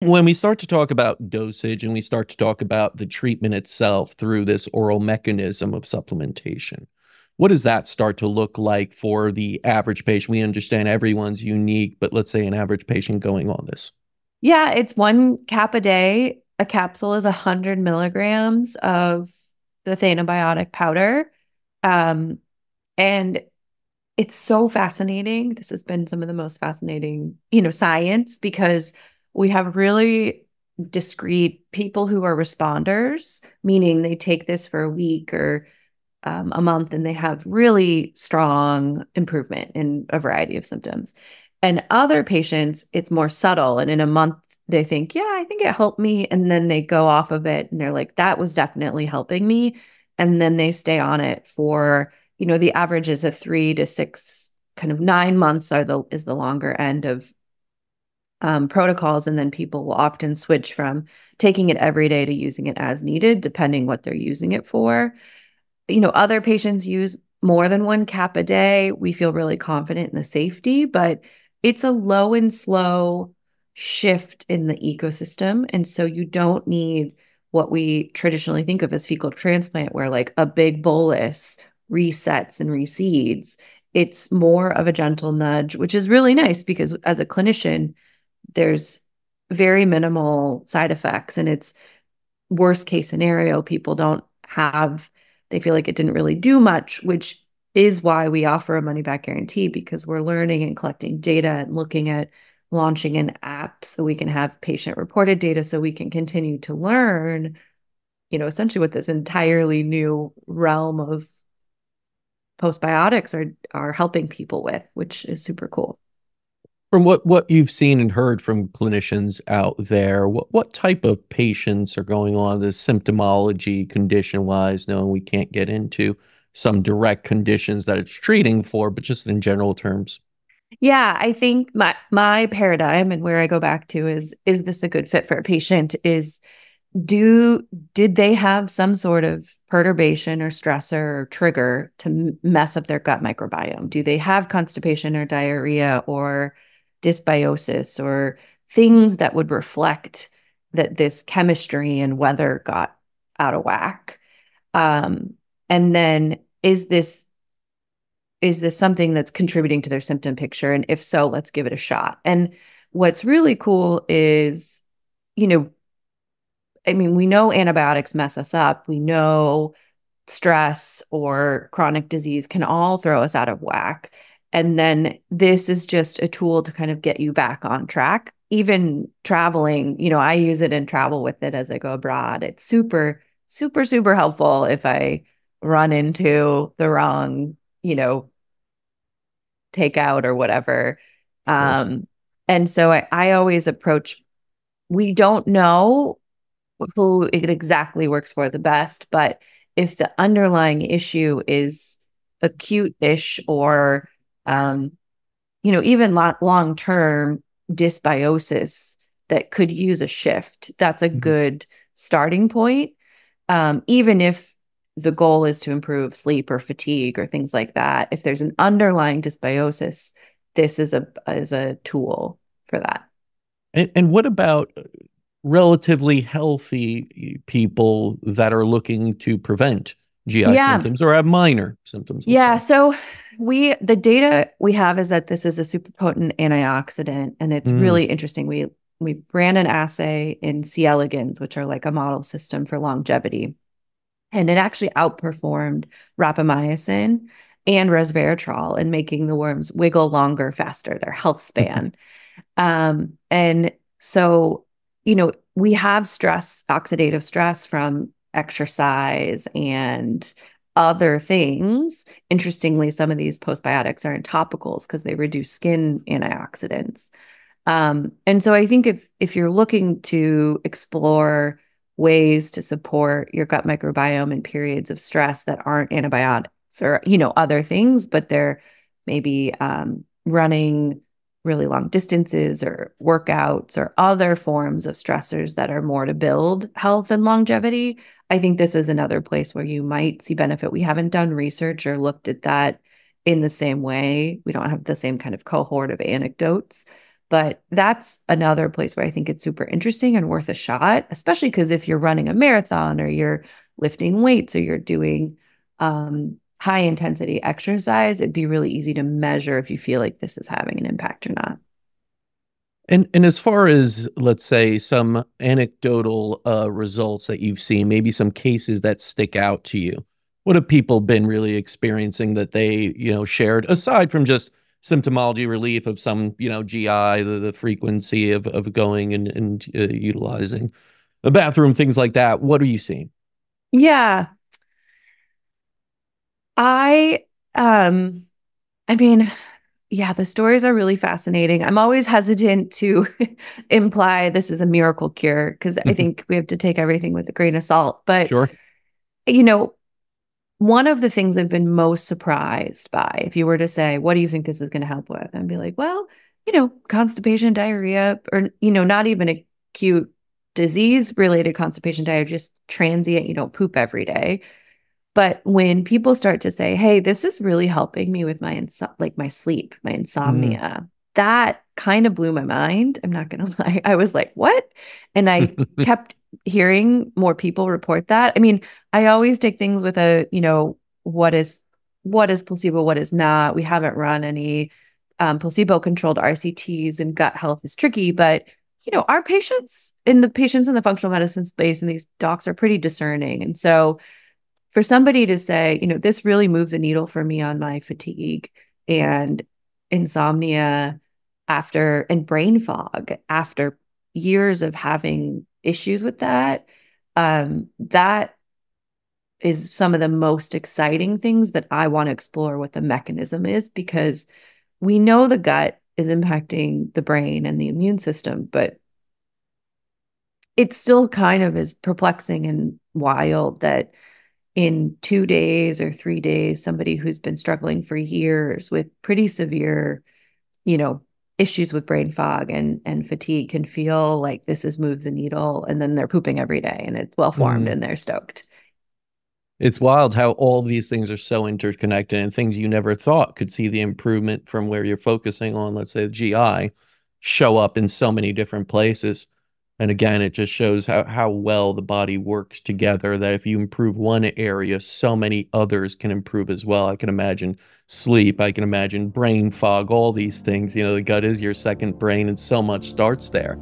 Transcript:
When we start to talk about dosage and we start to talk about the treatment itself through this oral mechanism of supplementation, what does that start to look like for the average patient? We understand everyone's unique, but let's say an average patient going on this. Yeah, it's 1 cap a day. A capsule is 100 milligrams of the ThaenaBiotic powder. Um, and it's so fascinating. This has been some of the most fascinating, science because we have really discrete people who are responders, meaning they take this for a week or a month and they have really strong improvement in a variety of symptoms. And other patients, it's more subtle. And in a month, they think, yeah, I think it helped me. And then they go off of it and they're like, that was definitely helping me. And then they stay on it for, the average is a 3 to 6, kind of 9 months is the longer end of protocols. And then people will often switch from taking it every day to using it as needed, depending what they're using it for. Other patients use more than 1 cap a day. We feel really confident in the safety, but it's a low and slow shift in the ecosystem. And so you don't need what we traditionally think of as fecal transplant, where like a big bolus resets and recedes. It's more of a gentle nudge, which is really nice because as a clinician, there's very minimal side effects. And it's worst case scenario, people don't have, they feel like it didn't really do much, which is why we offer a money back guarantee, because we're learning and collecting data and looking at launching an app so we can have patient reported data so we can continue to learn, essentially what this entirely new realm of postbiotics are helping people with, which is super cool. From what you've seen and heard from clinicians out there, what type of patients are going on this symptomology condition wise, knowing we can't get into some direct conditions that it's treating for, but just in general terms? Yeah, I think my paradigm and where I go back to is this a good fit for a patient? Do did they have some sort of perturbation or stressor or trigger to mess up their gut microbiome? Do they have constipation or diarrhea or dysbiosis or things that would reflect that this chemistry and weather got out of whack? Um, and then is this something that's contributing to their symptom picture? And if so, let's give it a shot. And what's really cool is, you know, I mean, we know antibiotics mess us up. We know stress or chronic disease can all throw us out of whack. And then this is just a tool to kind of get you back on track. Even traveling, I use it and travel with it as I go abroad. It's super, super, super helpful if I run into the wrong, takeout or whatever. Sure. And so I always approach, we don't know who it exactly works for the best, but if the underlying issue is acute-ish or even long-term dysbiosis that could use a shift, that's a Mhm. good starting point. Even if the goal is to improve sleep or fatigue or things like that, if there's an underlying dysbiosis, this is a tool for that. And what about relatively healthy people that are looking to prevent GI Yeah. symptoms or have minor symptoms, let's Yeah. say? So the data we have is that this is a super potent antioxidant, and it's Mm, really interesting. We ran an assay in C. elegans, which are like a model system for longevity, and it actually outperformed rapamycin and resveratrol in making the worms wiggle longer, faster, their health span. And so, we have stress, oxidative stress from exercise and other things. Interestingly, some of these postbiotics are in topicals because they reduce skin antioxidants. And so I think if you're looking to explore ways to support your gut microbiome in periods of stress that aren't antibiotics or other things, but they're maybe running really long distances or workouts or other forms of stressors that are more to build health and longevity, I think this is another place where you might see benefit. We haven't done research or looked at that in the same way. We don't have the same kind of cohort of anecdotes, But that's another place where I think it's super interesting and worth a shot, especially because if you're running a marathon or you're lifting weights or you're doing high intensity exercise, it'd be really easy to measure if you feel like this is having an impact or not. And as far as, let's say, some anecdotal results that you've seen, maybe some cases that stick out to you, what have people been really experiencing that they, shared aside from just symptomology relief of some, GI, the frequency of going and utilizing the bathroom, things like that. What are you seeing? Yeah. I um I mean, yeah, the stories are really fascinating. I'm always hesitant to imply this is a miracle cure because I think we have to take everything with a grain of salt. But, Sure. you know, one of the things I've been most surprised by, if you were to say, what do you think this is going to help with? I'd be like, well, constipation, diarrhea, or, not even acute disease related constipation, diarrhea, just transient, you don't poop every day. But when people start to say, "Hey, this is really helping me with my sleep, my Mm. insomnia," that kind of blew my mind. I'm not going to lie. I was like, "What?" And I kept hearing more people report that. I mean, I always take things with what is placebo, what is not. We haven't run any placebo-controlled RCTs, and gut health is tricky, but our patients in the functional medicine space and these docs are pretty discerning. And so for somebody to say, this really moved the needle for me on my fatigue and insomnia and brain fog after years of having issues with that is some of the most exciting things that I want to explore what the mechanism is, because we know the gut is impacting the brain and the immune system, but it still kind of is perplexing and wild that in 2 days or 3 days, somebody who's been struggling for years with pretty severe, you know, issues with brain fog and fatigue can feel like this has moved the needle, and then they're pooping every day and it's well formed Mm. and they're stoked. It's wild how all these things are so interconnected and things you never thought could see the improvement from where you're focusing on, let's say, the GI, show up in so many different places. And again, it just shows how well the body works together, that if you improve one area, so many others can improve as well. I can imagine sleep, I can imagine brain fog, all these things. The gut is your second brain, and so much starts there.